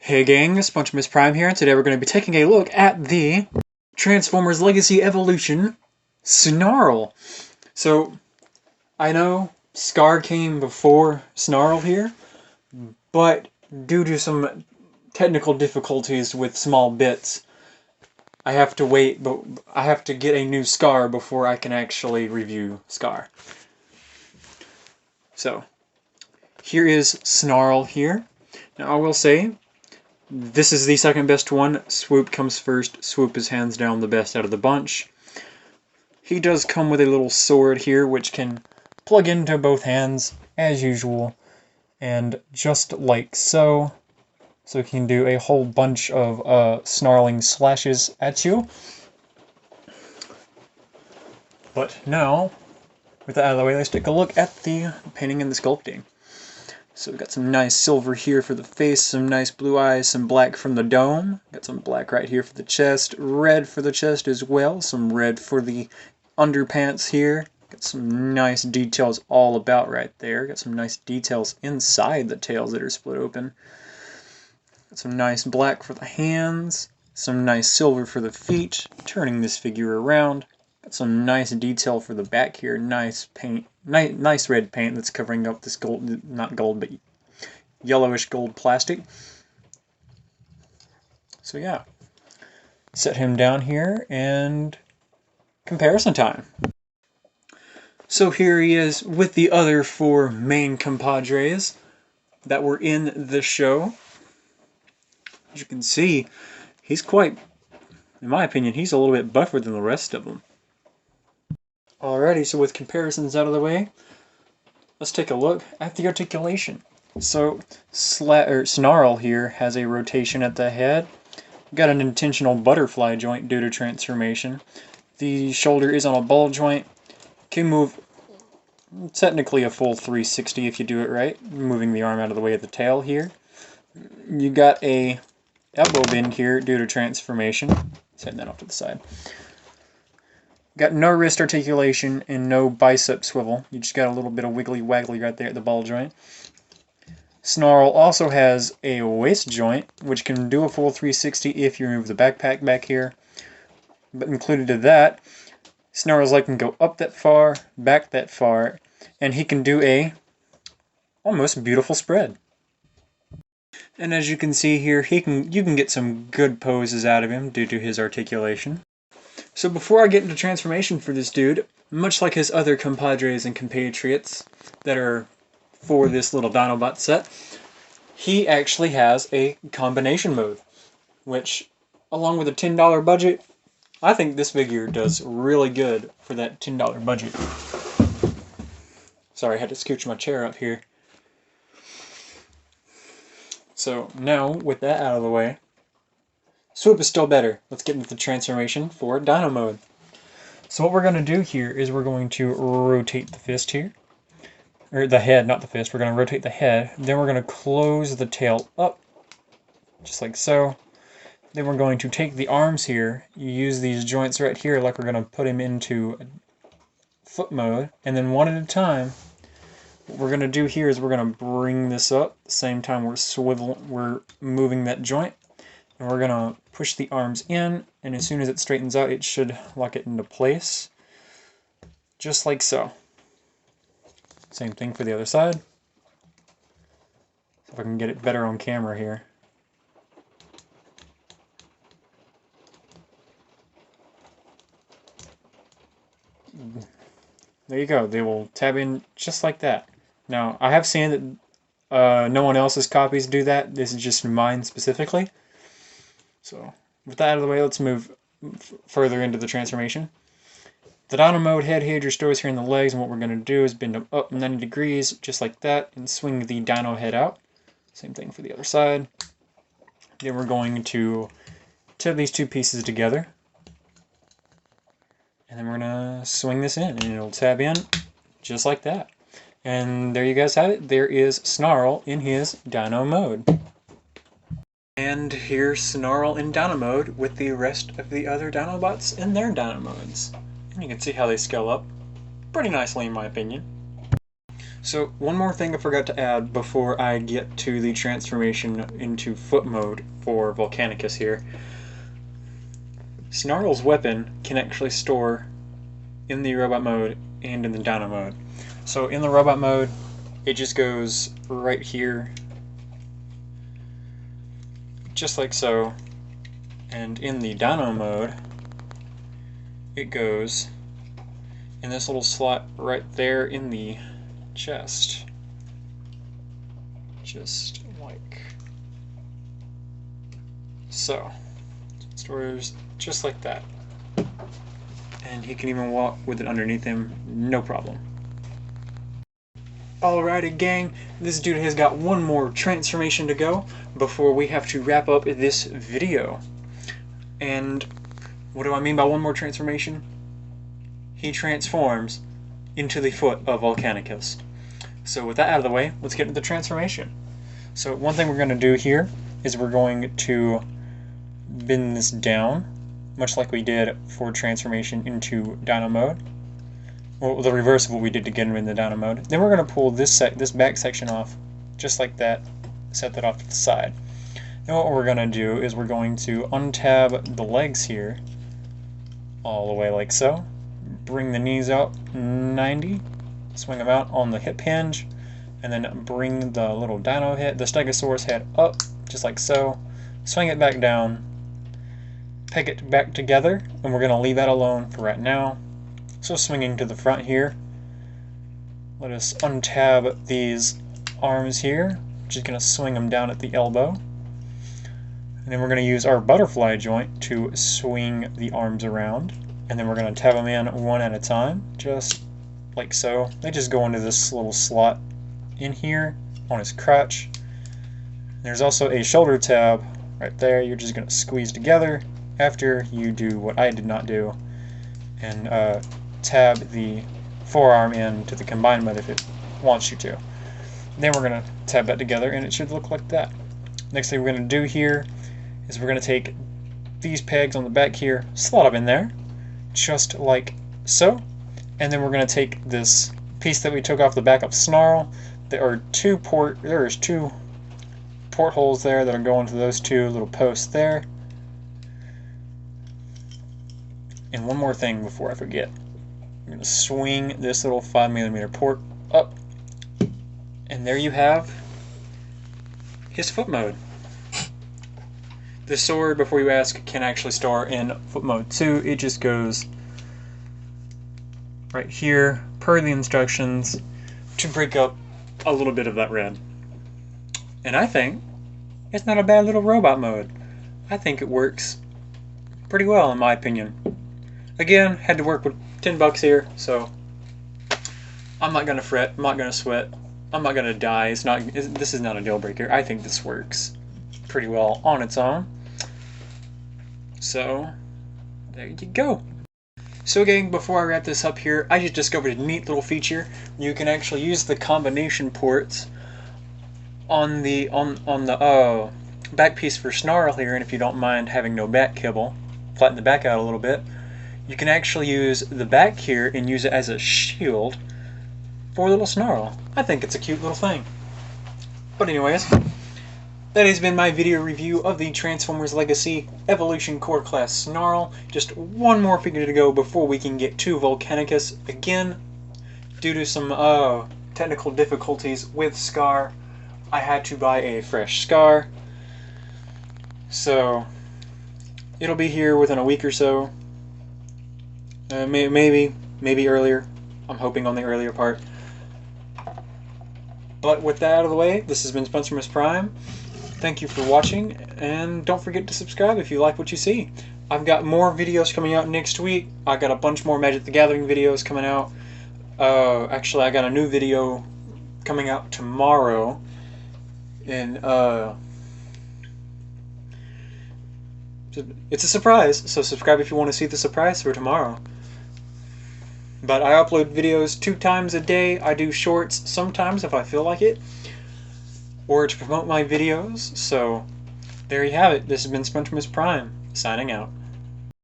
Hey gang, SpongeMiss Prime here, and today we're going to be taking a look at the Transformers Legacy Evolution Snarl. So, I know Scar came before Snarl here, but due to some technical difficulties with small bits, I have to wait, but I have to get a new Scar before I can actually review Scar. So, here is Snarl here. Now I will say, this is the second best one. Swoop comes first. Swoop is hands down the best out of the bunch. He does come with a little sword here, which can plug into both hands, as usual. And just like so. So he can do a whole bunch of snarling slashes at you. But now, with that out of the way, let's take a look at the painting and the sculpting. So we've got some nice silver here for the face, some nice blue eyes, some black from the dome. Got some black right here for the chest, red for the chest as well, some red for the underpants here. Got some nice details all about right there. Got some nice details inside the tails that are split open. Got some nice black for the hands, some nice silver for the feet, turning this figure around. Got some nice detail for the back here, nice paint, nice red paint that's covering up this gold, not gold, but yellowish gold plastic. So yeah, set him down here and comparison time. So here he is with the other four main compadres that were in the show. As you can see, he's quite, in my opinion, he's a little bit buffer than the rest of them. Alrighty, so with comparisons out of the way, let's take a look at the articulation. So, Snarl here has a rotation at the head. Got an intentional butterfly joint due to transformation. The shoulder is on a ball joint. Can move technically a full 360 if you do it right, moving the arm out of the way of the tail here. You got a elbow bend here due to transformation. Setting that off to the side. Got no wrist articulation and no bicep swivel. You just got a little bit of wiggly waggly right there at the ball joint. Snarl also has a waist joint, which can do a full 360 if you remove the backpack back here. But included to that, Snarl's leg can go up that far, back that far, and he can do a almost beautiful spread. And as you can see here, you can get some good poses out of him due to his articulation. So before I get into transformation for this dude, much like his other compadres and compatriots that are for this little Dinobot set, he actually has a combination mode, which, along with a $10 budget, I think this figure does really good for that $10 budget. Sorry, I had to scooch my chair up here. So now, with that out of the way, Swoop is still better. Let's get into the transformation for Dino Mode. So what we're going to do here is we're going to rotate the fist here. Or the head, not the fist. We're going to rotate the head. Then we're going to close the tail up, just like so. Then we're going to take the arms here, use these joints right here like we're going to put him into foot mode. And then one at a time, what we're going to do here is we're going to bring this up. At the same time we're moving that joint. And we're going to push the arms in, and as soon as it straightens out, it should lock it into place. Just like so. Same thing for the other side. See if I can get it better on camera here. There you go. They will tab in just like that. Now, I have seen that no one else's copies do that. This is just mine specifically. So, with that out of the way, let's move further into the transformation. The Dino Mode head here stores here in the legs, and what we're going to do is bend them up 90 degrees, just like that, and swing the Dino head out. Same thing for the other side. Then we're going to tip these two pieces together. And then we're going to swing this in, and it'll tab in just like that. And there you guys have it. There is Snarl in his Dino Mode. And here's Snarl in Dino Mode with the rest of the other Dinobots in their Dino Modes. And you can see how they scale up pretty nicely in my opinion. So one more thing I forgot to add before I get to the transformation into foot mode for Volcanicus here. Snarl's weapon can actually store in the robot mode and in the dino mode. So in the robot mode, it just goes right here, just like so, and in the dino mode, it goes in this little slot right there in the chest, just like so. It stores just like that, and he can even walk with it underneath him, no problem. Alrighty gang, this dude has got one more transformation to go before we have to wrap up this video. And what do I mean by one more transformation? He transforms into the foot of Volcanicus. So with that out of the way, let's get into the transformation. So one thing we're going to do here is we're going to bend this down, much like we did for transformation into dino mode. Well, the reverse of what we did to get him in the dino mode. Then we're going to pull this back section off, just like that, set that off to the side. Then what we're going to do is we're going to untab the legs here, all the way like so. Bring the knees out 90, swing them out on the hip hinge, and then bring the little dino head, the Stegosaurus head up, just like so. Swing it back down, peg it back together, and we're going to leave that alone for right now. So swinging to the front here, let us untab these arms here, just going to swing them down at the elbow. And then we're going to use our butterfly joint to swing the arms around. And then we're going to tab them in one at a time, just like so. They just go into this little slot in here on his crotch. There's also a shoulder tab right there. You're just going to squeeze together after you do what I did not do, and tab the forearm in to the combined mode if it wants you to. Then we're going to tab that together and it should look like that. Next thing we're going to do here is we're going to take these pegs on the back here, slot them in there, just like so. And then we're going to take this piece that we took off the back of Snarl. There's two portholes there that are going to those two little posts there. And one more thing before I forget. I'm going to swing this little 5mm port up, and there you have his foot mode. The sword, before you ask, can actually store in foot mode 2. It just goes right here, per the instructions, to break up a little bit of that red. And I think it's not a bad little robot mode. I think it works pretty well, in my opinion. Again, had to work with $10 here, so I'm not gonna fret, I'm not gonna sweat, I'm not gonna die. This is not a deal breaker. I think this works pretty well on its own. So there you go. So gang, before I wrap this up here, I just discovered a neat little feature. You can actually use the combination ports on the back piece for Snarl here, and if you don't mind having no back kibble, flatten the back out a little bit. You can actually use the back here and use it as a shield for little Snarl. I think it's a cute little thing. But anyways, that has been my video review of the Transformers Legacy Evolution Core Class Snarl. Just one more figure to go before we can get to Volcanicus. Again, due to some technical difficulties with Scar, I had to buy a fresh Scar. So it'll be here within a week or so. Maybe earlier. I'm hoping on the earlier part. But with that out of the way, this has been Spencermas Prime. Thank you for watching, and don't forget to subscribe if you like what you see. I've got more videos coming out next week. I got a bunch more Magic the Gathering videos coming out. Actually, I got a new video coming out tomorrow. And it's a surprise, so subscribe if you want to see the surprise for tomorrow. But I upload videos 2 times a day. I do shorts sometimes if I feel like it, or to promote my videos. So there you have it. This has been Spencermas Prime, signing out.